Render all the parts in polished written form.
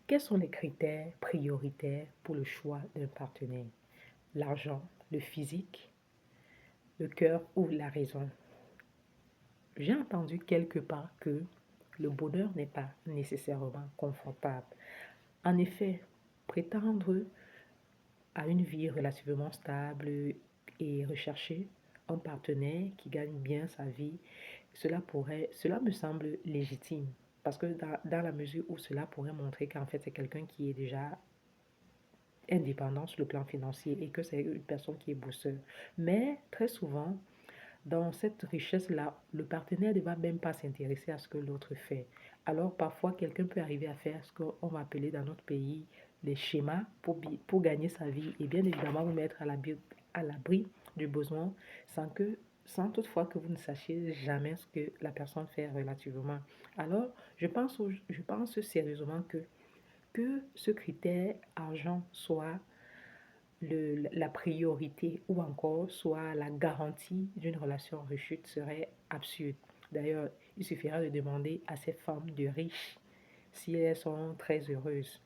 Quels sont les critères prioritaires pour le choix d'un partenaire? L'argent, le physique, le cœur ou la raison? J'ai entendu quelque part que le bonheur n'est pas nécessairement confortable. En effet, prétendre à une vie relativement stable et rechercher un partenaire qui gagne bien sa vie, cela me semble légitime. Parce que dans la mesure où cela pourrait montrer qu'en fait c'est quelqu'un qui est déjà indépendant sur le plan financier et que c'est une personne qui est bosseur. Mais très souvent, dans cette richesse-là, le partenaire ne va même pas s'intéresser à ce que l'autre fait. Alors parfois, quelqu'un peut arriver à faire ce qu'on va appeler dans notre pays les schémas pour gagner sa vie et bien évidemment vous mettre à l'abri du besoin sans toutefois que vous ne sachiez jamais ce que la personne fait relativement. Alors, je pense sérieusement que ce critère argent soit la priorité ou encore soit la garantie d'une relation rechute serait absurde. D'ailleurs, il suffira de demander à ces femmes de riches si elles sont très heureuses.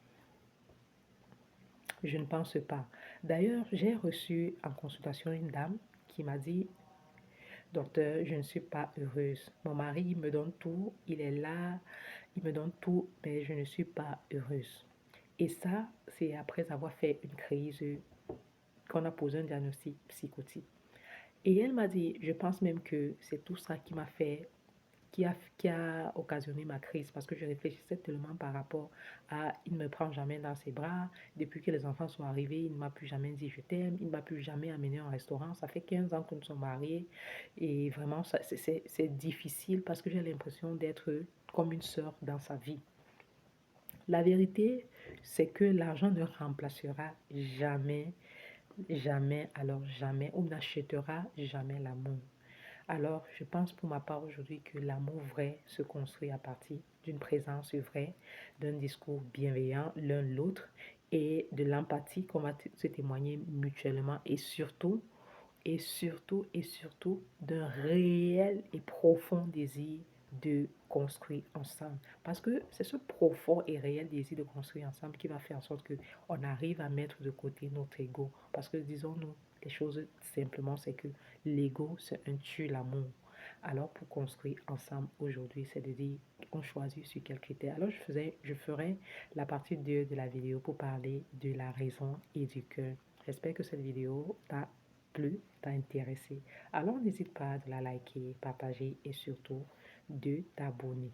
Je ne pense pas. D'ailleurs, j'ai reçu en consultation une dame qui m'a dit, docteur, je ne suis pas heureuse. Mon mari, il me donne tout, il est là, il me donne tout, mais je ne suis pas heureuse. Et ça, c'est après avoir fait une crise qu'on a posé un diagnostic psychotique. Et elle m'a dit, je pense même que c'est tout ça qui m'a fait, qui a occasionné ma crise, parce que je réfléchissais tellement par rapport à, il ne me prend jamais dans ses bras, depuis que les enfants sont arrivés, il ne m'a plus jamais dit je t'aime, il ne m'a plus jamais amené au restaurant, ça fait 15 ans que nous sommes mariés, et vraiment, c'est difficile parce que j'ai l'impression d'être comme une sœur dans sa vie. La vérité, c'est que l'argent ne remplacera jamais, jamais, alors jamais, ou n'achètera jamais l'amour. Alors, je pense pour ma part aujourd'hui que l'amour vrai se construit à partir d'une présence vraie, d'un discours bienveillant l'un l'autre et de l'empathie qu'on va se témoigner mutuellement et surtout d'un réel et profond désir de construire ensemble. Parce que c'est ce profond et réel désir de construire ensemble qui va faire en sorte qu'on arrive à mettre de côté notre ego. Parce que disons-nous, les choses simplement, c'est que l'ego, c'est un tue l'amour. Alors pour construire ensemble aujourd'hui, c'est de dire on choisit sur quels critères. Alors je ferai la partie 2 de la vidéo pour parler de la raison et du cœur. J'espère que cette vidéo t'a plu, t'a intéressé. Alors n'hésite pas de la liker, partager et surtout de t'abonner.